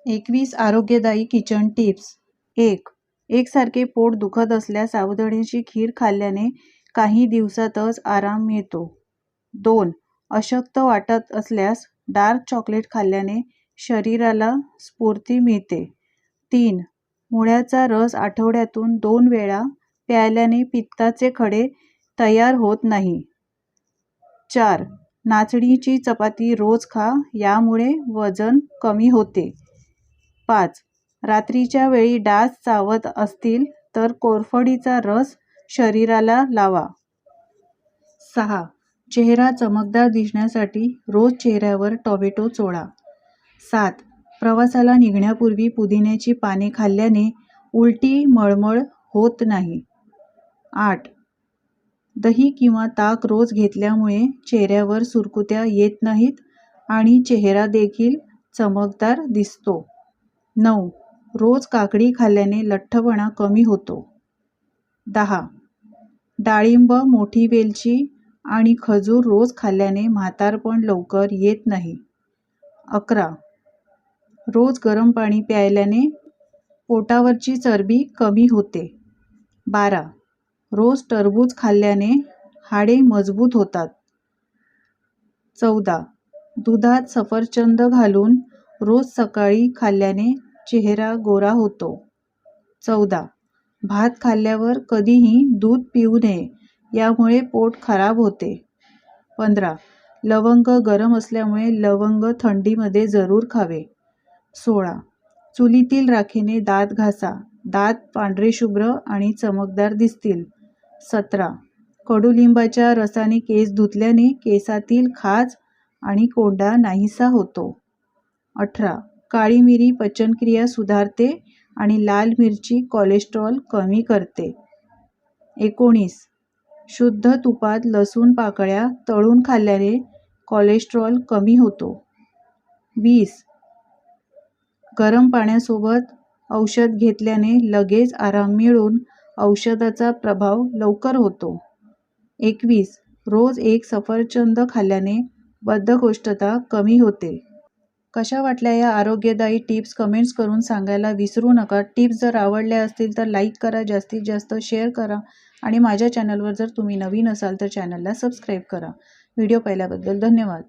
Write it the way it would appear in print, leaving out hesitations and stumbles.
21 आरोग्यदायी kitchen tips. 1. एकसारखे पोट दुखत असल्यास साबुदाण्याची खीर खाल्ल्याने काही दिवसातच आराम मिळतो. 2. अशक्त वाटत असल्यास डार्क चॉकलेट खाल्ल्याने शरीराला स्फूर्ती मिळते. 3. मुळ्याचा रस आठवड्यातून 2 वेळा प्यायल्याने पित्ताचे खडे तयार होत नाही. 4. नाचणीची चपाती रोज खा, यामुळे वजन कमी होते. 5. रात्रीच्या वेळी डास चावत असतील तर कोरफडीचा रस शरीराला लावा. 6. चेहरा चमकदार दिसण्यासाठी रोज चेहऱ्यावर टोमॅटो चोळा. 7. प्रवासाला निघण्यापूर्वी पुदिन्याची पाने खाल्ल्याने उलटी मळमळ होत नाही. 8. दही किंवा ताक रोज घेतल्यामुळे चेहऱ्यावर सुरकुत्या येत नाहीत आणि चेहरा देखील चमकदार दिसतो. 9. रोज काकडी खाल्ल्याने लठ्ठपणा कमी होतो. 10. डाळिंब, मोठी वेलची आणि खजूर रोज खाल्ल्याने म्हातारपण लवकर येत नाही. 11. रोज गरम पाणी प्यायल्याने पोटावरची चरबी कमी होते. 12. रोज टरबूज खाल्ल्याने हाडे मजबूत होतात. 14. दुधात सफरचंद घालून रोज सकाळी खाल्ल्याने चेहरा गोरा होतो. 14. भात खाल्ल्यावर कधीही दूध पिऊ नये, यामुळे पोट खराब होते. 15. लवंग गरम असल्यामुळे लवंग थंडीमध्ये जरूर खावे. 16. चुलीतील राखेने दात घासा, दात पांढरेशुभ्र आणि चमकदार दिसतील. 17. कडुलिंबाच्या रसाने केस धुतल्याने केसातील खाज आणि कोंडा नाहीसा होतो. 18. काळी मिरी पचनक्रिया सुधारते आणि लाल मिरची कोलेस्ट्रॉल कमी करते. 19. शुद्ध तुपात लसूण पाकळ्या तळून खाल्ल्याने कोलेस्ट्रॉल कमी होतो. 20. गरम पाण्यासोबत औषध घेतल्याने लगेच आराम मिळून औषधाचा प्रभाव लवकर होतो. 21. रोज एक सफरचंद खाल्ल्याने बद्धकोष्ठता कमी होते. कशा वाटल्या या आरोग्यदायी टिप्स कमेंट्स करून सांगायला विसरू नका. टिप्स जर आवडल्या असतील तर लाईक करा, जास्तीत जास्त शेअर करा आणि माझ्या चॅनलवर जर तुम्ही नवीन असाल तर चॅनलला सबस्क्राईब करा. व्हिडिओ पाहिल्याबद्दल धन्यवाद.